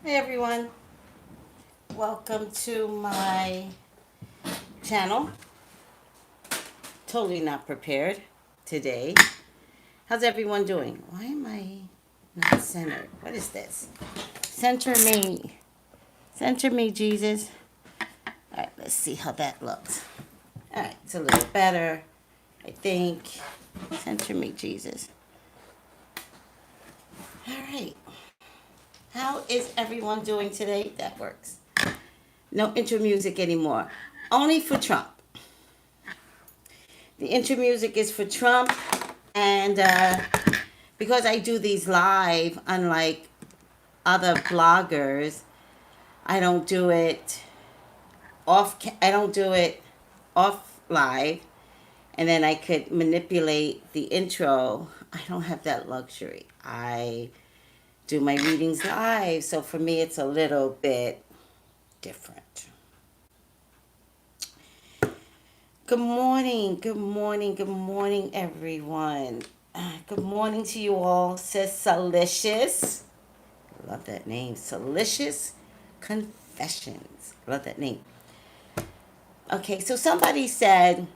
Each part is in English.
Hey everyone, welcome to my channel. Totally not prepared today. How's everyone doing? Why am I not centered? What is this? Center me. Center me, Jesus. Alright, let's see how that looks. Alright, it's a little better, I think. Center me, Jesus. Alright. How is everyone doing today? That works. No intro music anymore. Only for Trump. The intro music is for Trump, and because I do these live, unlike other bloggers, I don't do it I don't do it off live, and then I could manipulate the intro. I don't have that luxury. I do my readings live, so for me, it's a little bit different. Good morning, good morning, good morning, everyone. Good morning to you all, says Salicious. Love that name, Salicious Confessions. Love that name. Okay, so somebody said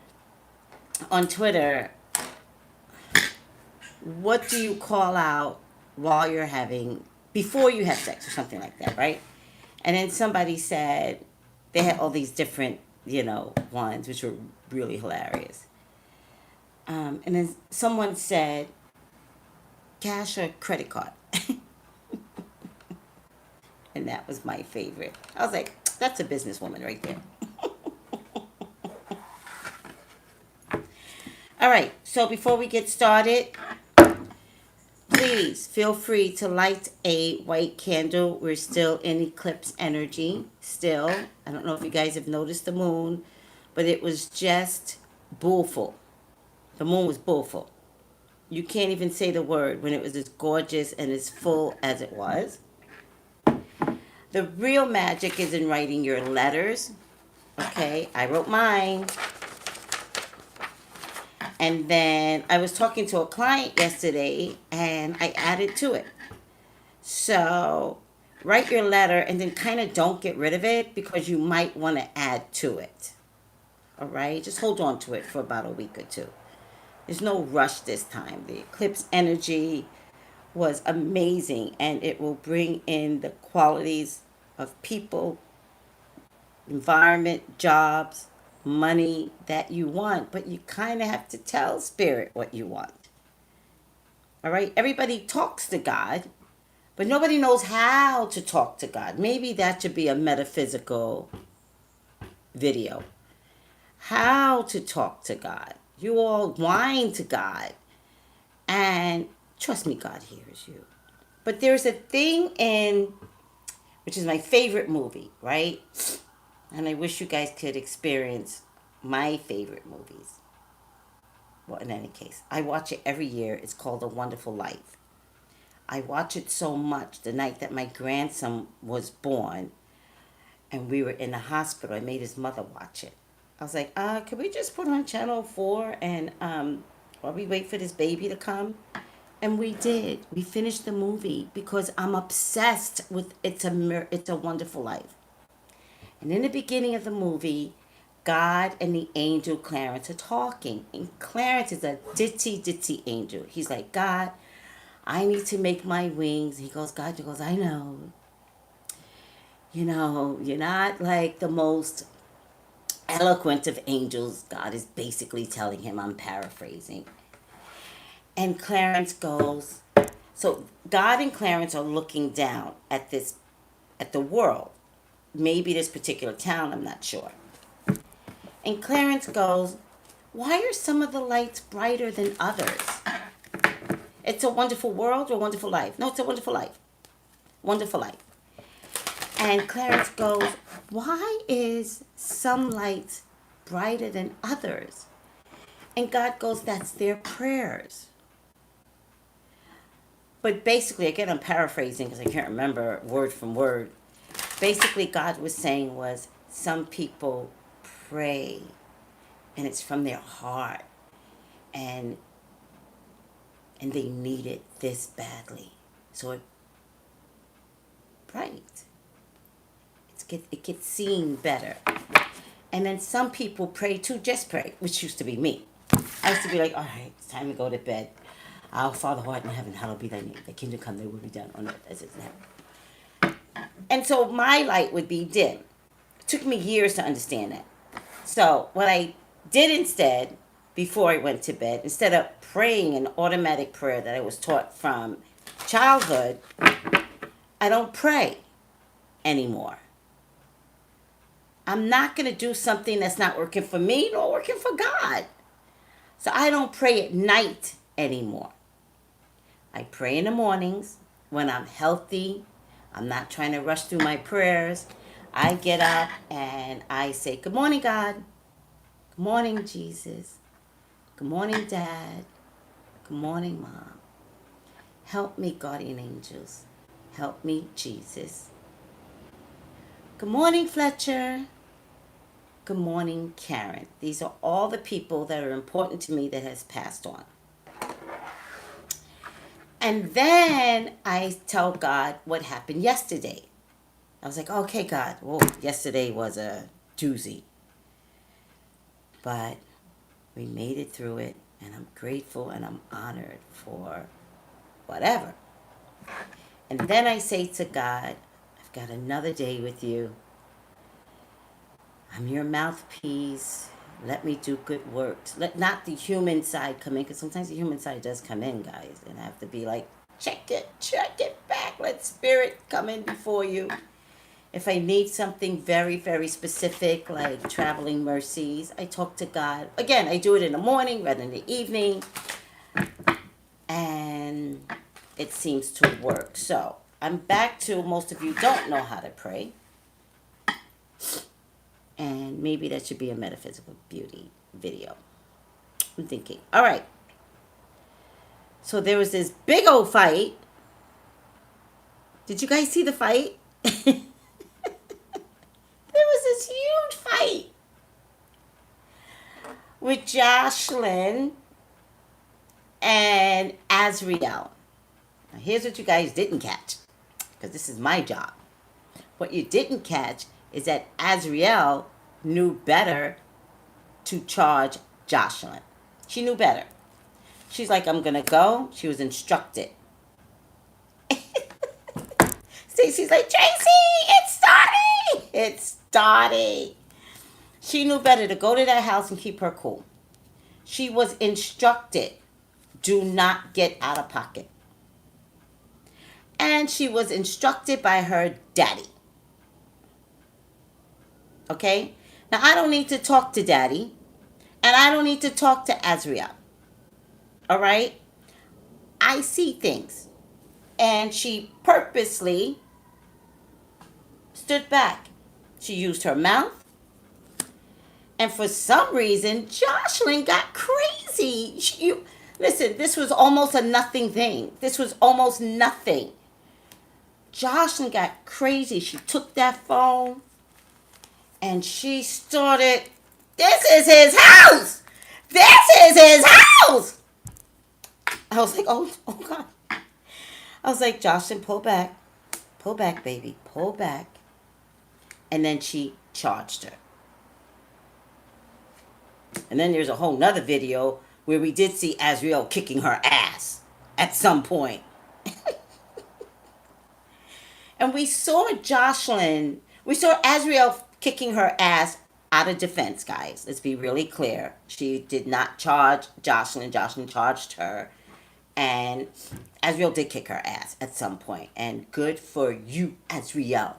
on Twitter, what do you call out while you're having, before you have sex or something like that, right? And then somebody said they had all these different, ones, which were really hilarious. And then someone said, cash or credit card. And that was my favorite. I was like, that's a businesswoman right there. All right, so before we get started, please feel free to light a white candle. We're still in eclipse energy. Still, I don't know if you guys have noticed the moon, but it was just bullful. The moon was bullful. You can't even say the word when it was as gorgeous and as full as it was. The real magic is in writing your letters. Okay, I wrote mine. And then I was talking to a client yesterday and I added to it. So write your letter and then kind of don't get rid of it because you might want to add to it. All right, just hold on to it for about a week or two. There's no rush this time. The eclipse energy was amazing and it will bring in the qualities of people, environment, jobs, money that you want, but you kind of have to tell spirit what you want. All right? Everybody talks to God, but nobody knows how to talk to God. Maybe that should be a metaphysical video. How to talk to God. You all whine to God, and trust me, God hears you. But there's a thing in, which is my favorite movie, right? And I wish you guys could experience my favorite movies. Well, in any case, I watch it every year. It's called A Wonderful Life. I watch it so much. The night that my grandson was born and we were in the hospital, I made his mother watch it. I was like, could we just put on channel 4 and while we wait for this baby to come? And we did. We finished the movie because I'm obsessed with It's a Wonderful Life. And in the beginning of the movie, God and the angel Clarence are talking. And Clarence is a ditty angel. He's like, God, I need to make my wings. He goes, God, he goes, I know. You know, you're not like the most eloquent of angels. God is basically telling him, I'm paraphrasing. And Clarence goes, so God and Clarence are looking down at the world. Maybe this particular town, I'm not sure. And Clarence goes, why are some of the lights brighter than others? It's a wonderful world or wonderful life? No, it's a wonderful life. Wonderful life. And Clarence goes, why is some lights brighter than others? And God goes, that's their prayers. But basically, again, I'm paraphrasing because I can't remember word from word. Basically, God was saying was some people pray and it's from their heart and they need it this badly. So bright. It gets seen better. And then some people pray too, just pray, which used to be me. I used to be like, all right, it's time to go to bed. Our Father who art in heaven, hallowed be thy name. Thy kingdom come, thy will be done on earth as it is in heaven. And so my light would be dim. It took me years to understand that. So what I did instead, before I went to bed, instead of praying an automatic prayer that I was taught from childhood, I don't pray anymore. I'm not going to do something that's not working for me nor working for God. So I don't pray at night anymore. I pray in the mornings when I'm healthy. I'm not trying to rush through my prayers. I get up and I say, good morning, God. Good morning, Jesus. Good morning, Dad. Good morning, Mom. Help me, guardian angels. Help me, Jesus. Good morning, Fletcher. Good morning, Karen. These are all the people that are important to me that has passed on. And then I tell God what happened yesterday. I was like, okay, God, whoa, yesterday was a doozy. But we made it through it, and I'm grateful and I'm honored for whatever. And then I say to God, I've got another day with you. I'm your mouthpiece. Let me do good works. Let not the human side come in, because sometimes the human side does come in, guys, and I have to be like, check it back. Let spirit come in before you. If I need something very, very specific, like traveling mercies, I talk to God. Again, I do it in the morning rather than the evening, and it seems to work. So I'm back to most of you don't know how to pray. And maybe that should be a metaphysical beauty video. I'm thinking. All right. So there was this big old fight. Did you guys see the fight? There was this huge fight with Jocelyn and Azriel. Now here's what you guys didn't catch, because this is my job. What you didn't catch is that Azriel knew better to charge Jocelyn. She knew better. She's like, I'm going to go. She was instructed. Stacey's like, Tracy, it's starting. It's starting. She knew better to go to that house and keep her cool. She was instructed, do not get out of pocket. And she was instructed by her daddy. Okay? Now, I don't need to talk to Daddy, and I don't need to talk to Azriel. All right? I see things. And she purposely stood back. She used her mouth. And for some reason, Jocelyn got crazy. Listen, this was almost a nothing thing. This was almost nothing. Jocelyn got crazy. She took that phone. And she started, this is his house! This is his house! I was like, oh God. I was like, Jocelyn, pull back. Pull back, baby. Pull back. And then she charged her. And then there's a whole nother video where we did see Azriel kicking her ass at some point. And we saw Azriel kicking her ass out of defense, guys. Let's be really clear. She did not charge Jocelyn. Jocelyn charged her. And Azriel did kick her ass at some point. And good for you, Azriel.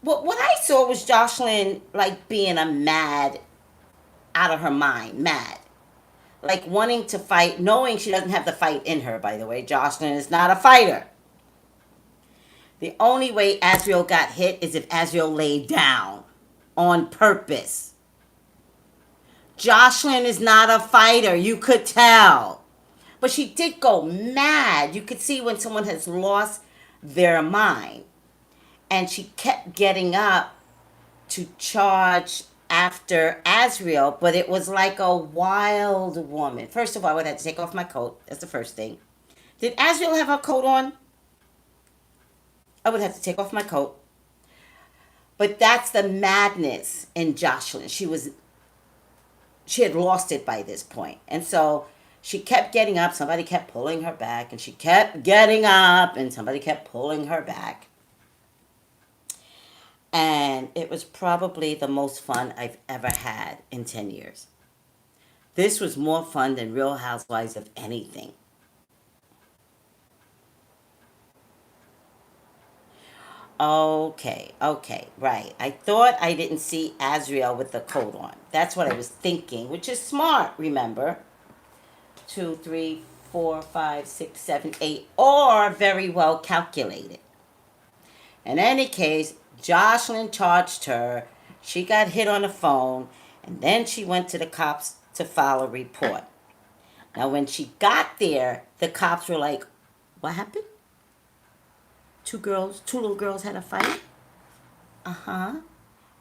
What I saw was Jocelyn like being out of her mind, mad. Like wanting to fight, knowing she doesn't have the fight in her, by the way. Jocelyn is not a fighter. The only way Azriel got hit is if Azriel laid down on purpose. Jocelyn is not a fighter, you could tell. But she did go mad. You could see when someone has lost their mind. And she kept getting up to charge after Azriel, but it was like a wild woman. First of all, I would have to take off my coat. That's the first thing. Did Azriel have her coat on? I would have to take off my coat. But that's the madness in Jocelyn. She had lost it by this point. And so she kept getting up. Somebody kept pulling her back. And she kept getting up. And somebody kept pulling her back. And it was probably the most fun I've ever had in 10 years. This was more fun than Real Housewives of anything. Okay, right. I thought I didn't see Azriel with the coat on. That's what I was thinking, which is smart, remember. 2, 3, 4, 5, 6, 7, 8, or very well calculated. In any case, Jocelyn charged her. She got hit on the phone, and then she went to the cops to file a report. Now, when she got there, the cops were like, what happened? Two little girls had a fight? Uh-huh.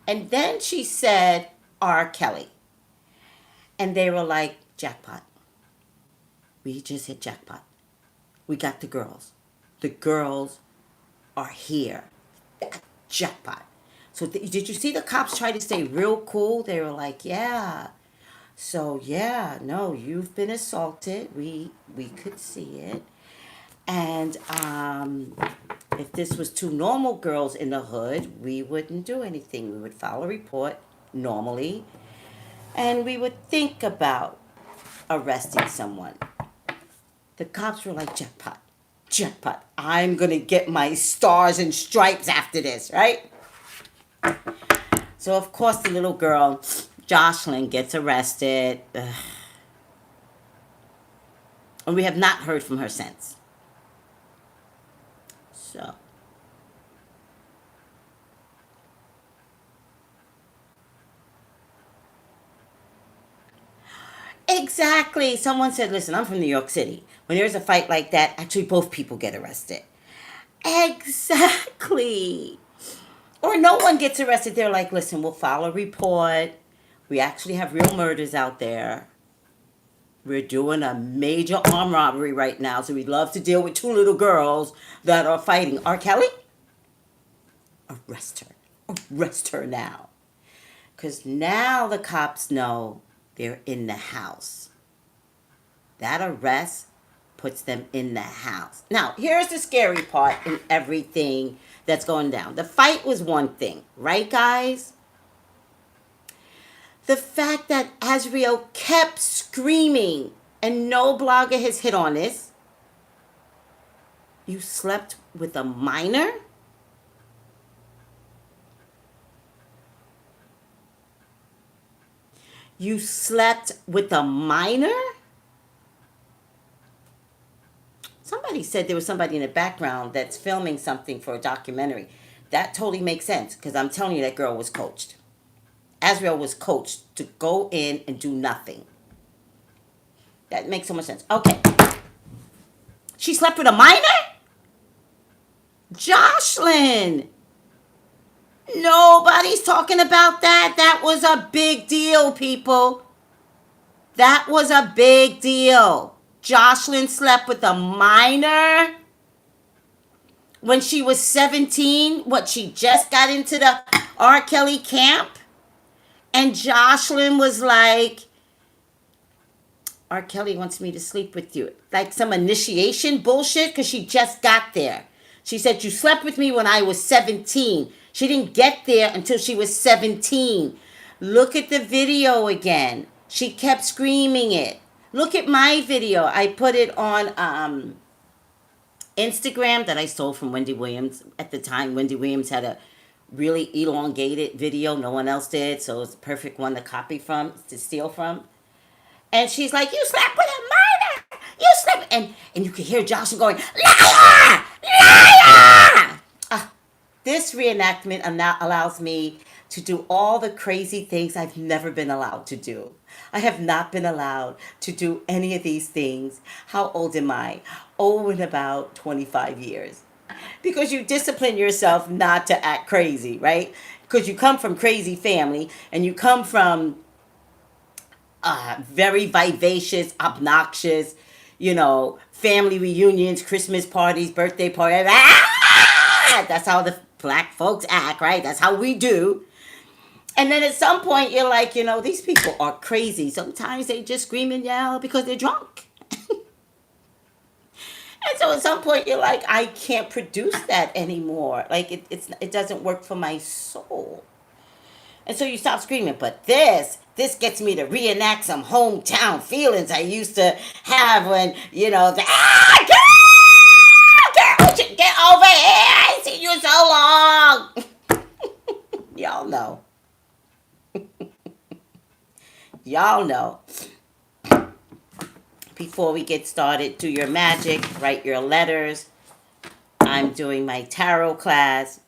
And then she said, R. Kelly. And they were like, jackpot. We just hit jackpot. We got the girls. The girls are here. Jackpot. So did you see the cops try to stay real cool? They were like, yeah. So, yeah, no, you've been assaulted. We could see it. And if this was two normal girls in the hood, we wouldn't do anything. We would file a report normally. And we would think about arresting someone. The cops were like, jackpot. Jackpot. I'm going to get my stars and stripes after this, right? So, of course, the little girl, Jocelyn, gets arrested. Ugh. And we have not heard from her since. So. Exactly. Someone said, listen, I'm from New York City. When there's a fight like that, actually both people get arrested. Exactly. Or no one gets arrested. They're like, listen, we'll file a report. We actually have real murders out there. We're doing a major armed robbery right now, so we'd love to deal with two little girls that are fighting. R. Kelly? Arrest her. Arrest her now. Because now the cops know they're in the house. That arrest puts them in the house. Now, here's the scary part in everything that's going down. The fight was one thing, right, guys? The fact that Azriel kept screaming, and no blogger has hit on this. You slept with a minor? You slept with a minor? Somebody said there was somebody in the background that's filming something for a documentary. That totally makes sense, because I'm telling you, that girl was coached. Azriel was coached to go in and do nothing. That makes so much sense. Okay. She slept with a minor? Jocelyn! Nobody's talking about that. That was a big deal, people. That was a big deal. Jocelyn slept with a minor when she was 17. What, she just got into the R. Kelly camp? And Jocelyn was like, R. Kelly wants me to sleep with you. Like some initiation bullshit, because she just got there. She said, you slept with me when I was 17. She didn't get there until she was 17. Look at the video again. She kept screaming it. Look at my video. I put it on Instagram that I stole from Wendy Williams. At the time, Wendy Williams had a really elongated video. No one else did. So it's the perfect one to copy from, to steal from. And she's like, you slept with a minor. You slept. And you can hear Jocelyn going, liar! Liar! This reenactment allows me to do all the crazy things I've never been allowed to do. I have not been allowed to do any of these things. How old am I? Oh, in about 25 years. Because you discipline yourself not to act crazy, right? because you come from crazy family and you come from very vivacious, obnoxious, family reunions, Christmas parties, birthday parties. That's how the black folks act, right? That's how we do. And then at some point, you're like, these people are crazy. Sometimes they just scream and yell because they're drunk. And so at some point, you're like, I can't produce that anymore. Like, it doesn't work for my soul. And so you stop screaming. But this gets me to reenact some hometown feelings I used to have when, girl, get over here. I ain't seen you so long. Y'all know. Y'all know. Before we get started, do your magic, write your letters. I'm doing my tarot class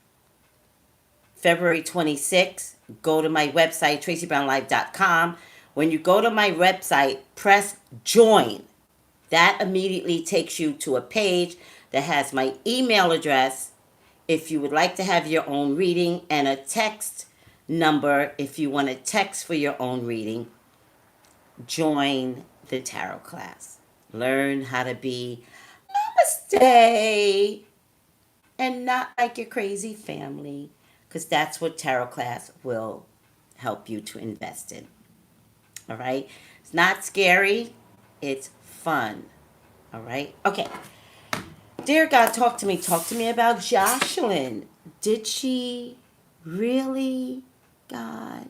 February 26th. Go to my website, TraceyBrownlive.com. When you go to my website, press join. That immediately takes you to a page that has my email address if you would like to have your own reading, and a text number if you want to text for your own reading. Join the tarot class. Learn how to be namaste and not like your crazy family, because that's what tarot class will help you to invest in. All right? It's not scary. It's fun. All right? Okay. Dear God, talk to me. Talk to me about Jocelyn. Did she really, God?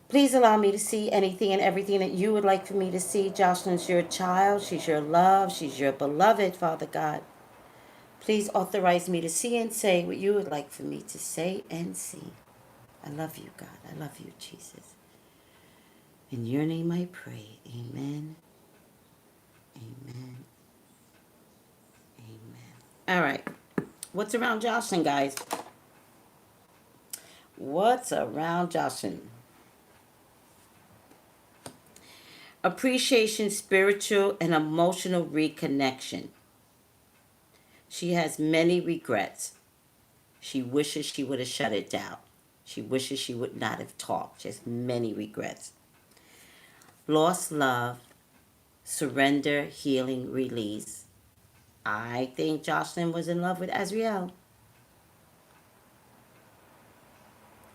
Please allow me to see anything and everything that you would like for me to see. Jocelyn's your child. She's your love. She's your beloved, Father God. Please authorize me to see and say what you would like for me to say and see. I love you, God. I love you, Jesus. In your name I pray. Amen. Amen. Amen. All right. What's around Jocelyn, guys? What's around Jocelyn? Appreciation, spiritual, and emotional reconnection. She has many regrets. She wishes she would have shut it down. She wishes she would not have talked. She has many regrets. Lost love, surrender, healing, release. I think Jocelyn was in love with Azriel.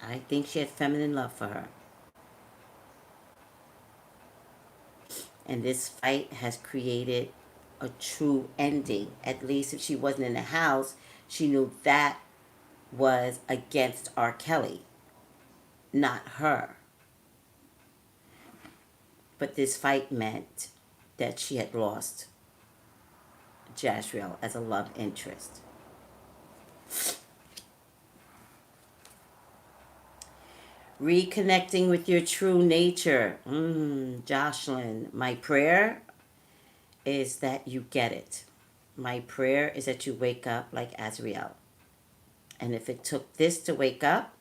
I think she had feminine love for her. And this fight has created a true ending. At least if she wasn't in the house, she knew that was against R. Kelly, not her. But this fight meant that she had lost Jazriel as a love interest. Reconnecting with your true nature. Jocelyn, my prayer is that you get it. My prayer is that you wake up like Azriel. And if it took this to wake up,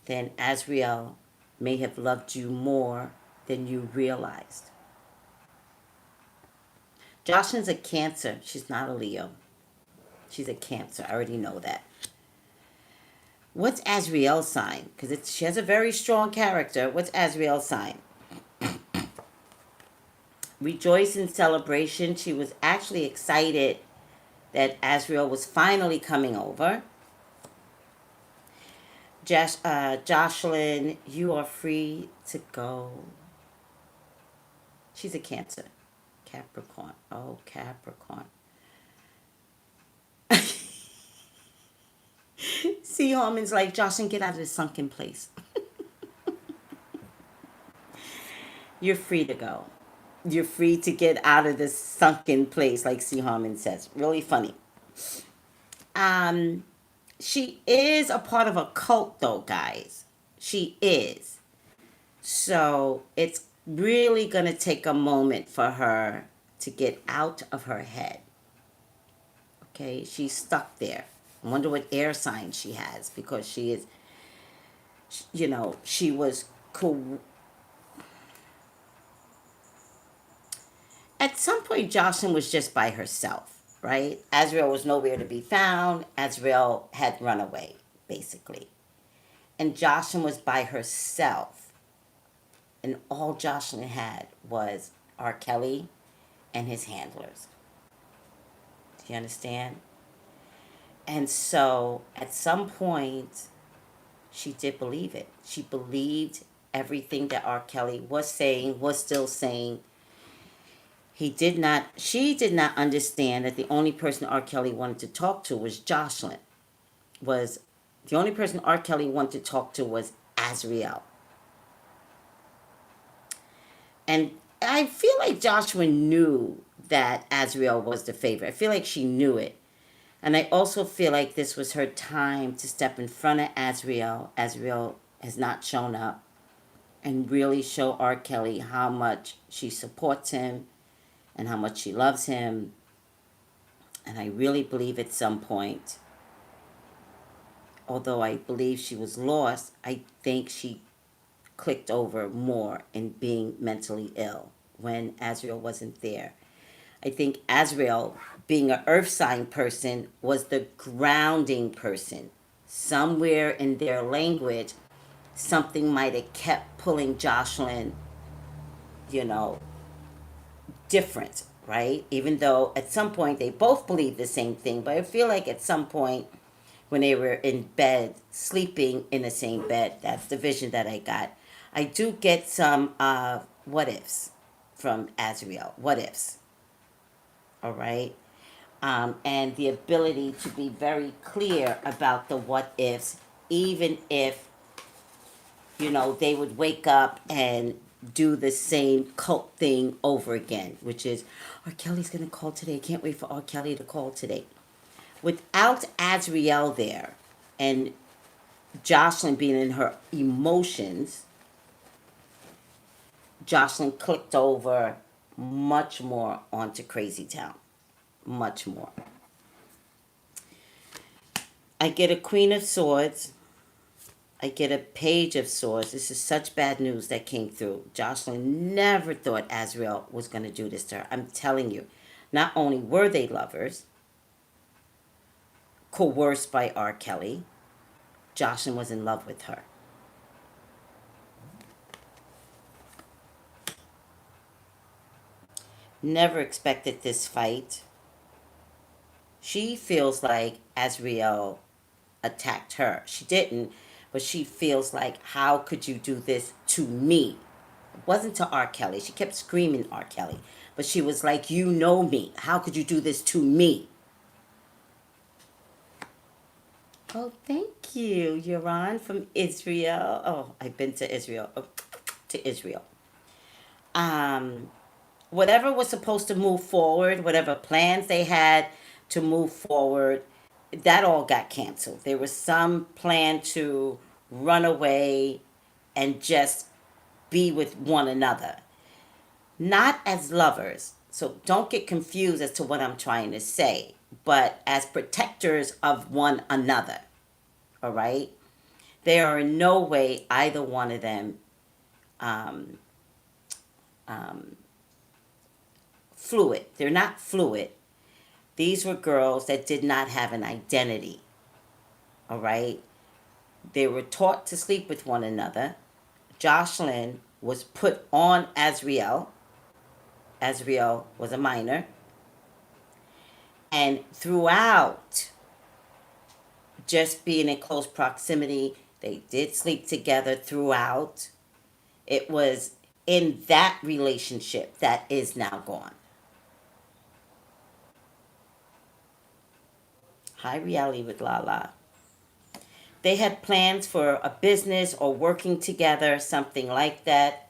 then Azriel may have loved you more than you realized. Jocelyn's a Cancer. She's not a Leo. She's a Cancer. I already know that. What's Azriel's sign? Because she has a very strong character. What's Azriel's sign? Rejoice in celebration. She was actually excited that Azriel was finally coming over. Jocelyn, you are free to go. She's a Cancer. Capricorn. Oh, Capricorn. See, Harmon's like, Jocelyn, get out of this sunken place. You're free to go. You're free to get out of this sunken place, like C. Harmon says. Really funny. She is a part of a cult, though, guys. She is. So it's really going to take a moment for her to get out of her head. Okay, she's stuck there. I wonder what air sign she has, because she is, she was cool. At some point, Jocelyn was just by herself, right? Azriel was nowhere to be found. Azriel had run away. basically. And Jocelyn was by herself. And all Jocelyn had was R. Kelly and his handlers. Do you understand? And so at some point, she did believe it. She believed everything that R. Kelly was saying, was still saying. She did not understand that the only person R. Kelly wanted to talk to was Jocelyn. The only person R. Kelly wanted to talk to was Azriel. And I feel like Joshua knew that Azriel was the favorite. I feel like she knew it. And I also feel like this was her time to step in front of Azriel. Azriel has not shown up. And really show R. Kelly how much she supports him and how much she loves him. And I really believe at some point, although I believe she was lost, I think she clicked over more in being mentally ill when Azriel wasn't there. I think Azriel, being an earth sign person, was the grounding person. Somewhere in their language, something might have kept pulling Jocelyn, you know, different, right? Even though at some point they both believed the same thing, but I feel like at some point when they were in bed, sleeping in the same bed, that's the vision that I got. I do get some what ifs from Azriel. What ifs. All right. And the ability to be very clear about the what ifs, even if, they would wake up and do the same cult thing over again, which is, R. Kelly's going to call today. Can't wait for R. Kelly to call today. Without Azriel there and Jocelyn being in her emotions, Jocelyn clicked over much more onto Crazy Town. Much more. I get a Queen of Swords. I get a Page of Swords. This is such bad news that came through. Jocelyn never thought Azriel was going to do this to her. I'm telling you. Not only were they lovers, coerced by R. Kelly, Jocelyn was in love with her. Never expected this fight. She feels like Azriel attacked her. She didn't, but she feels like, how could you do this to me? It wasn't to R. Kelly. She kept screaming R. Kelly. But she was like, you know me. How could you do this to me? Oh, thank you, Yaron from Israel. Oh, I've been to Israel. To Israel. Whatever was supposed to move forward, whatever plans they had to move forward, that all got canceled. There was some plan to run away and just be with one another. Not as lovers. So don't get confused as to what I'm trying to say, but as protectors of one another. All right? There are in no way either one of them fluid. They're not fluid. These were girls that did not have an identity. All right? They were taught to sleep with one another. Jocelyn was put on Azriel. Azriel was a minor. And throughout just being in close proximity, they did sleep together throughout. It was in that relationship that is now gone. High reality with Lala. They had plans for a business or working together, something like that.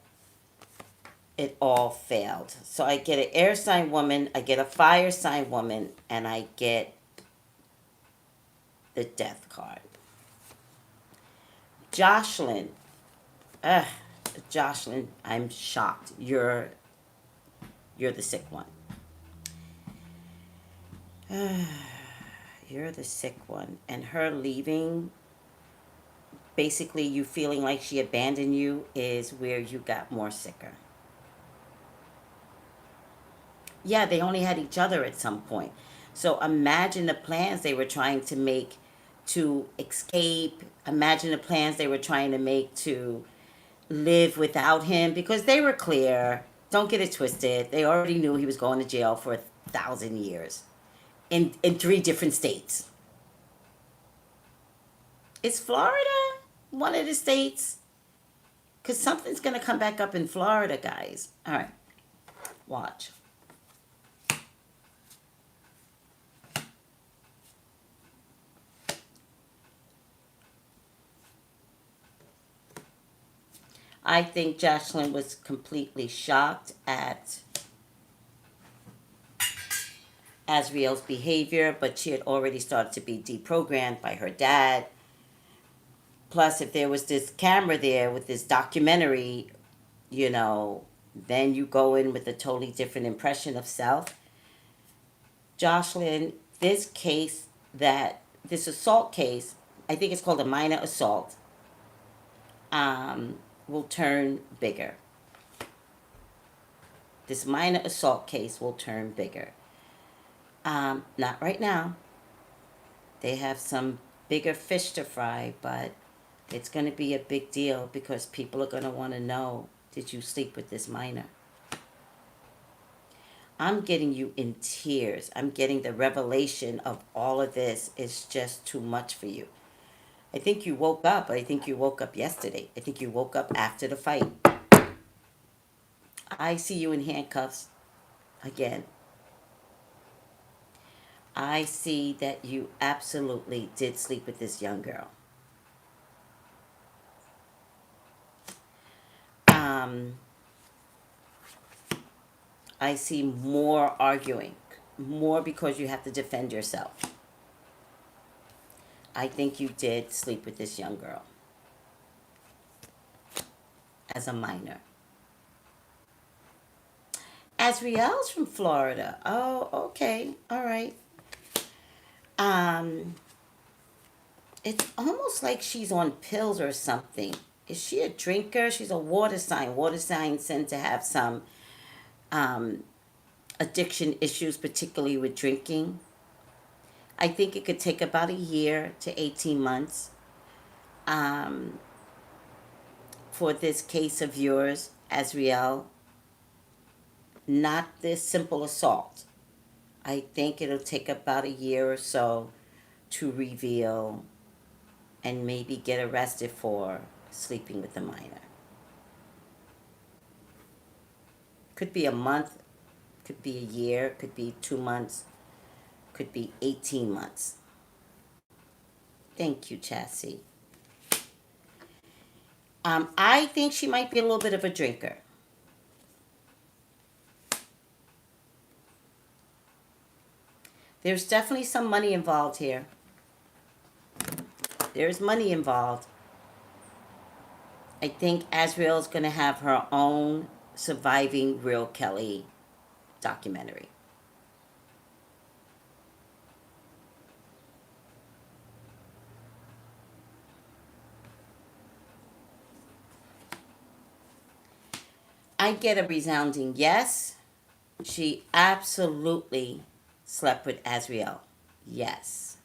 It all failed. So I get an air sign woman, I get a fire sign woman, and I get the death card. Jocelyn. Jocelyn, I'm shocked. You're the sick one. You're the sick one. And her leaving, basically you feeling like she abandoned you, is where you got more sicker. Yeah, they only had each other at some point. So imagine the plans they were trying to make to escape. Imagine the plans they were trying to make to live without him, because they were clear. Don't get it twisted. They already knew he was going to jail for 1,000 years in 3 different states. Is Florida one of the states? Because something's going to come back up in Florida, guys. All right. Watch. I think Jocelyn was completely shocked at Azriel's behavior, but she had already started to be deprogrammed by her dad. Plus, if there was this camera there with this documentary, then you go in with a totally different impression of self. Jocelyn, this assault case, I think it's called a minor assault, will turn bigger. This minor assault case will turn bigger. Not right now. They have some bigger fish to fry, but it's going to be a big deal because people are going to want to know, did you sleep with this minor? I'm getting you in tears. I'm getting the revelation of all of this is just too much for you. I think you woke up, but I think you woke up yesterday. I think you woke up after the fight. I see you in handcuffs again. I see that you absolutely did sleep with this young girl. I see more arguing, more because you have to defend yourself. I think you did sleep with this young girl as a minor. Azriel's from Florida. Oh, okay. All right. It's almost like she's on pills or something. Is she a drinker? She's a water sign. Water signs tend to have some addiction issues, particularly with drinking. I think it could take about a year to 18 months for this case of yours, Azriel. Not this simple assault. I think it'll take about a year or so to reveal and maybe get arrested for sleeping with a minor. Could be a month, could be a year, could be 2 months, could be 18 months. Thank you, Chassie. I think she might be a little bit of a drinker. There's definitely some money involved here. There's money involved. I think Azriel's going to have her own Surviving Real Kelly documentary. I get a resounding yes. She absolutely slept with Azriel. Yes.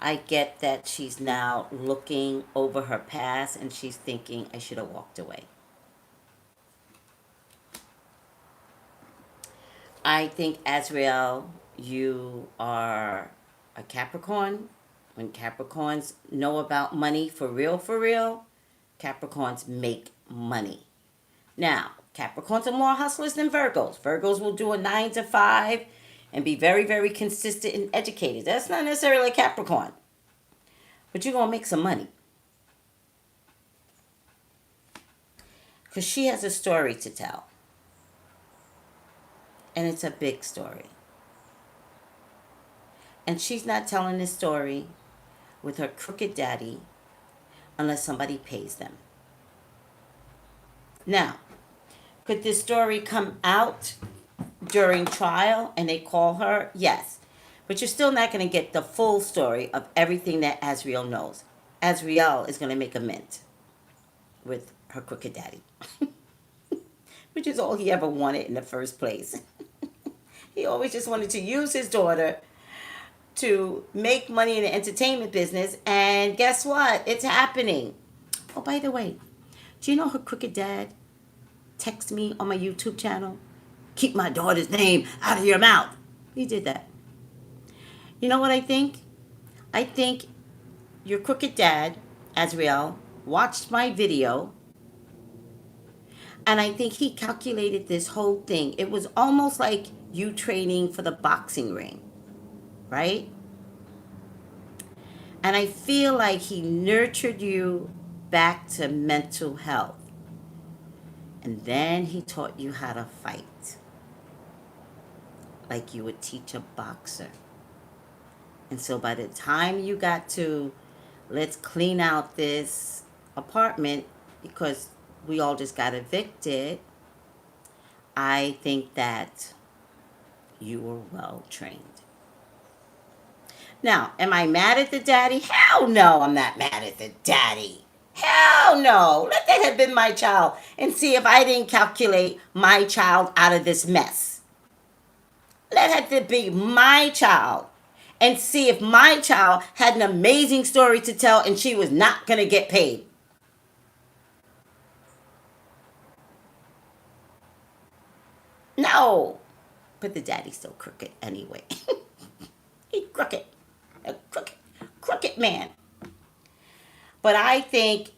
I get that she's now looking over her past and she's thinking, I should have walked away. I think, Azriel, you are a Capricorn. When Capricorns know about money for real, Capricorns make money. Now, Capricorns are more hustlers than Virgos. Virgos will do a 9 to 5 and be very, very consistent and educated. That's not necessarily a Capricorn. But you're going to make some money. Because she has a story to tell. And it's a big story. And she's not telling this story with her crooked daddy unless somebody pays them. Now, could this story come out during trial and they call her? Yes. But you're still not going to get the full story of everything that Azriel knows. Azriel is going to make a mint with her crooked daddy. Which is all he ever wanted in the first place. He always just wanted to use his daughter to make money in the entertainment business, and guess what? It's happening. Oh, by the way, do you know her crooked dad texted me on my YouTube channel? Keep my daughter's name out of your mouth. He did that. You know what I think? I think your crooked dad, Azriel, watched my video, and I think he calculated this whole thing. It was almost like you training for the boxing ring, right? And I feel like he nurtured you back to mental health. And then he taught you how to fight, like you would teach a boxer. And so by the time you got to, let's clean out this apartment because we all just got evicted, I think that you were well trained. Now, am I mad at the daddy? Hell no, I'm not mad at the daddy. Hell no. Let that have been my child and see if I didn't calculate my child out of this mess. Let that be my child and see if my child had an amazing story to tell and she was not going to get paid. No. But the daddy's still crooked anyway. He's crooked. A crooked man. But I think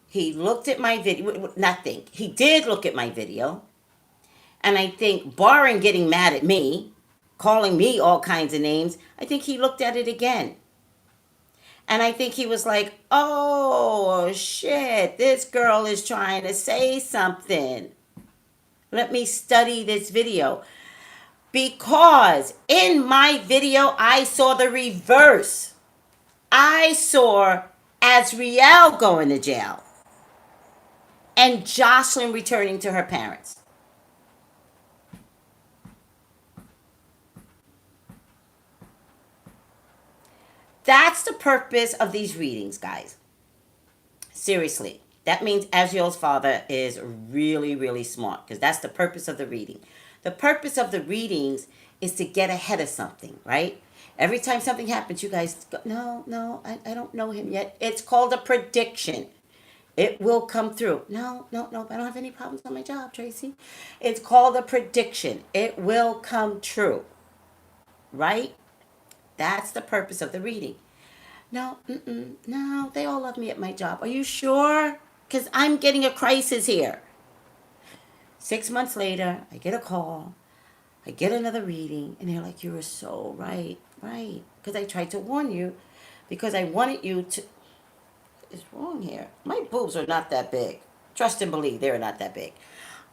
he looked at my video. Nothing. He did look at my video. And I think, barring getting mad at me, calling me all kinds of names, I think he looked at it again. And I think he was like, oh, shit, this girl is trying to say something. Let me study this video. Because in my video, I saw the reverse. I saw Azriel going to jail and Jocelyn returning to her parents. That's the purpose of these readings, guys. Seriously. That means Azriel's father is really, really smart because that's the purpose of the reading. The purpose of the readings is to get ahead of something, right? Every time something happens, you guys go, no, I don't know him yet. It's called a prediction. It will come through. No, I don't have any problems on my job, Tracy. It's called a prediction. It will come true, right? That's the purpose of the reading. No, no, they all love me at my job. Are you sure? Because I'm getting a crisis here. 6 months later, I get a call. I get another reading. And they're like, you were so right. Because I tried to warn you. Because I wanted you to... What is wrong here? My boobs are not that big. Trust and believe, they're not that big.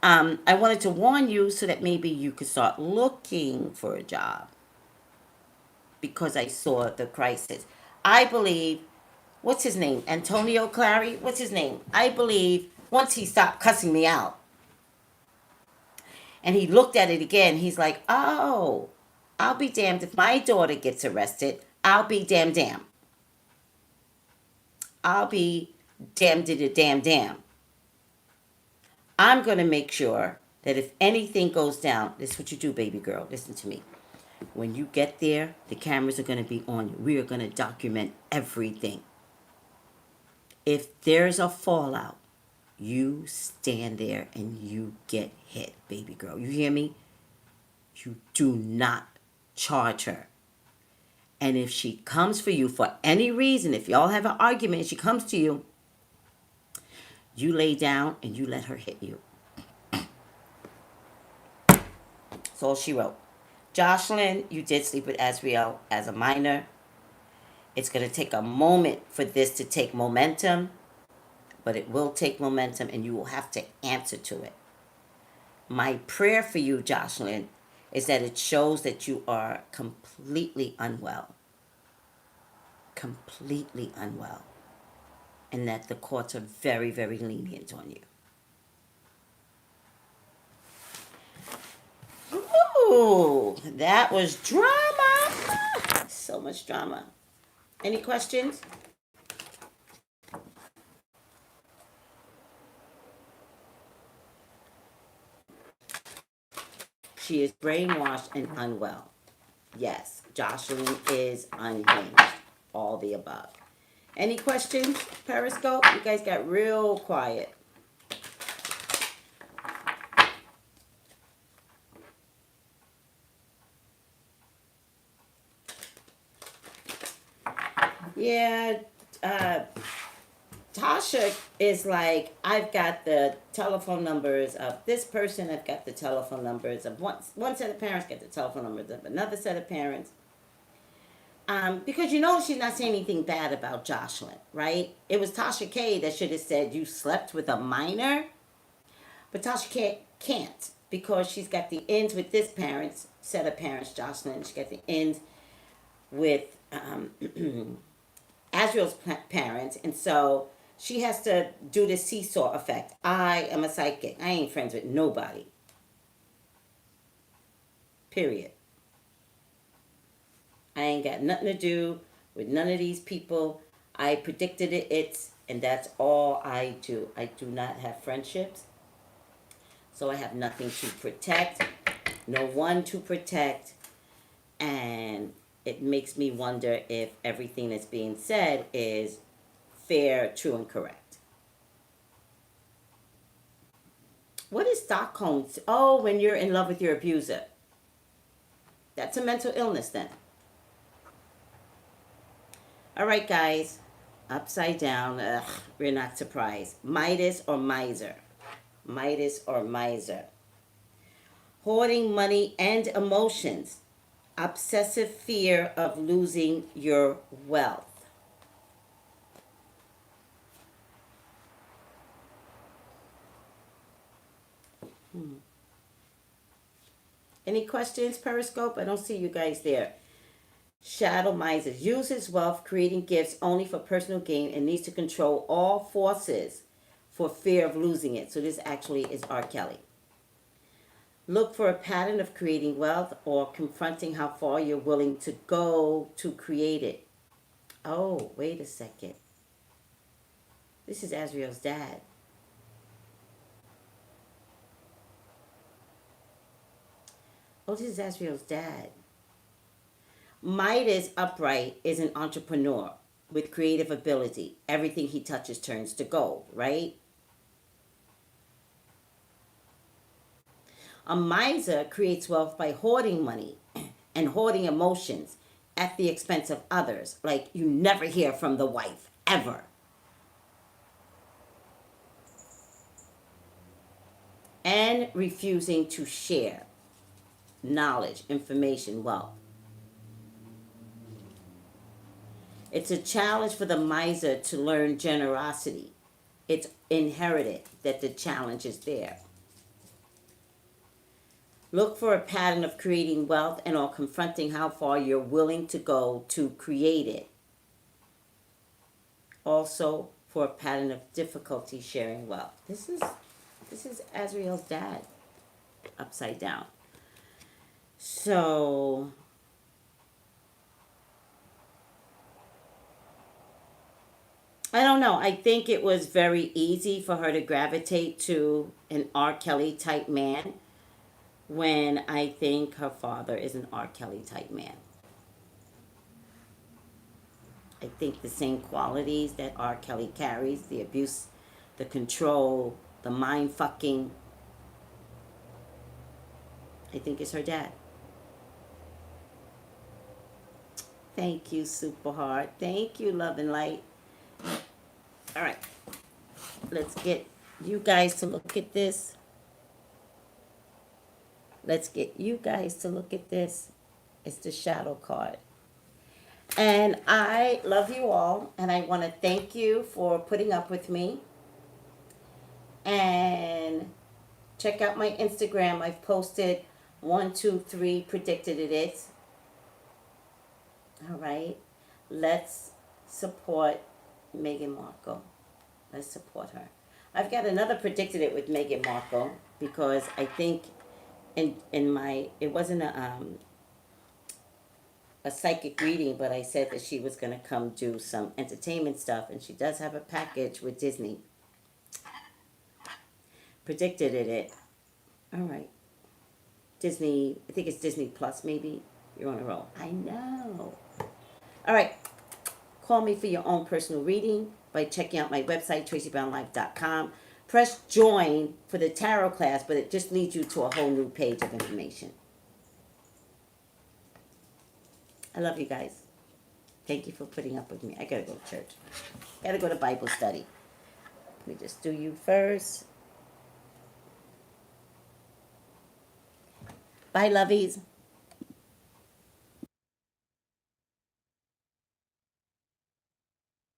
I wanted to warn you so that maybe you could start looking for a job. Because I saw the crisis. I believe, what's his name? Antonio Clary? What's his name? I believe once he stopped cussing me out and he looked at it again, he's like, oh, I'll be damned if my daughter gets arrested. I'll be damn. I'll be damned to the damn. I'm going to make sure that if anything goes down, this is what you do, baby girl. Listen to me. When you get there, the cameras are going to be on you. We are going to document everything. If there's a fallout, you stand there and you get hit, baby girl. You hear me? You do not charge her. And if she comes for you for any reason, if y'all have an argument and she comes to you, you lay down and you let her hit you. That's all she wrote. Jocelyn, you did sleep with Azriel as a minor. It's going to take a moment for this to take momentum, but it will take momentum and you will have to answer to it. My prayer for you, Jocelyn, is that it shows that you are completely unwell. Completely unwell. And that the courts are very, very lenient on you. Ooh, that was drama. So much drama. Any questions? She is brainwashed and unwell. Yes, Jocelyn is unhinged. All the above. Any questions, Periscope? You guys got real quiet. Yeah, uh, Tasha is like, I've got the telephone numbers of this person, I've got the telephone numbers of one set of parents, got the telephone numbers of another set of parents. Because you know she's not saying anything bad about Jocelyn, right? It was Tasha K that should have said, you slept with a minor. But Tasha can't because she's got the ends with this parents, set of parents, Jocelyn. She got the ends with Azriel's parents. And so she has to do the seesaw effect. I am a psychic. I ain't friends with nobody. Period. I ain't got nothing to do with none of these people. I predicted it, and that's all I do. I do not have friendships. So I have nothing to protect, no one to protect, and it makes me wonder if everything that's being said is fair, true, and correct. What is Stockholm? Oh, when you're in love with your abuser. That's a mental illness then. All right, guys. Upside down. Ugh, we're not surprised. Midas or miser? Midas or miser? Hoarding money and emotions. Obsessive fear of losing your wealth. Any questions, Periscope? I don't see you guys there. Shadow miser uses wealth, creating gifts only for personal gain, and needs to control all forces for fear of losing it. So this actually is R. Kelly. Look for a pattern of creating wealth or confronting how far you're willing to go to create it. Oh, wait a second. This is Azriel's dad. Oh, this is Azriel's dad. Midas upright is an entrepreneur with creative ability. Everything he touches turns to gold, right? A miser creates wealth by hoarding money and hoarding emotions at the expense of others. Like you never hear from the wife, ever. And refusing to share knowledge, information, wealth. It's a challenge for the miser to learn generosity. It's inherited that the challenge is there. Look for a pattern of creating wealth and or confronting how far you're willing to go to create it. Also for a pattern of difficulty sharing wealth. This is Azriel's dad upside down. So I don't know. I think it was very easy for her to gravitate to an R. Kelly type man when I think her father is an R. Kelly type man. I think the same qualities that R. Kelly carries, the abuse, the control, the mind fucking, I think is her dad. Thank you, Super Heart. Thank you, Love and Light. All right. Let's get you guys to look at this. Let's get you guys to look at this. It's the shadow card. And I love you all, and I want to thank you for putting up with me. And check out my Instagram. I've posted 1, 2, 3 predicted it is. All right. Let's support Meghan Markle. Let's support her. I've got another predicted it with Meghan Markle because I think in my it wasn't a psychic reading, but I said that she was going to come do some entertainment stuff, and she does have a package with Disney. Predicted it. All right. Disney, I think it's Disney Plus maybe. You're on a roll. I know. All right. Call me for your own personal reading by checking out my website, Traceybrownlive.com. Press join for the tarot class, but it just leads you to a whole new page of information. I love you guys. Thank you for putting up with me. I gotta go to church. Gotta go to Bible study. Let me just do you first. Bye, lovies.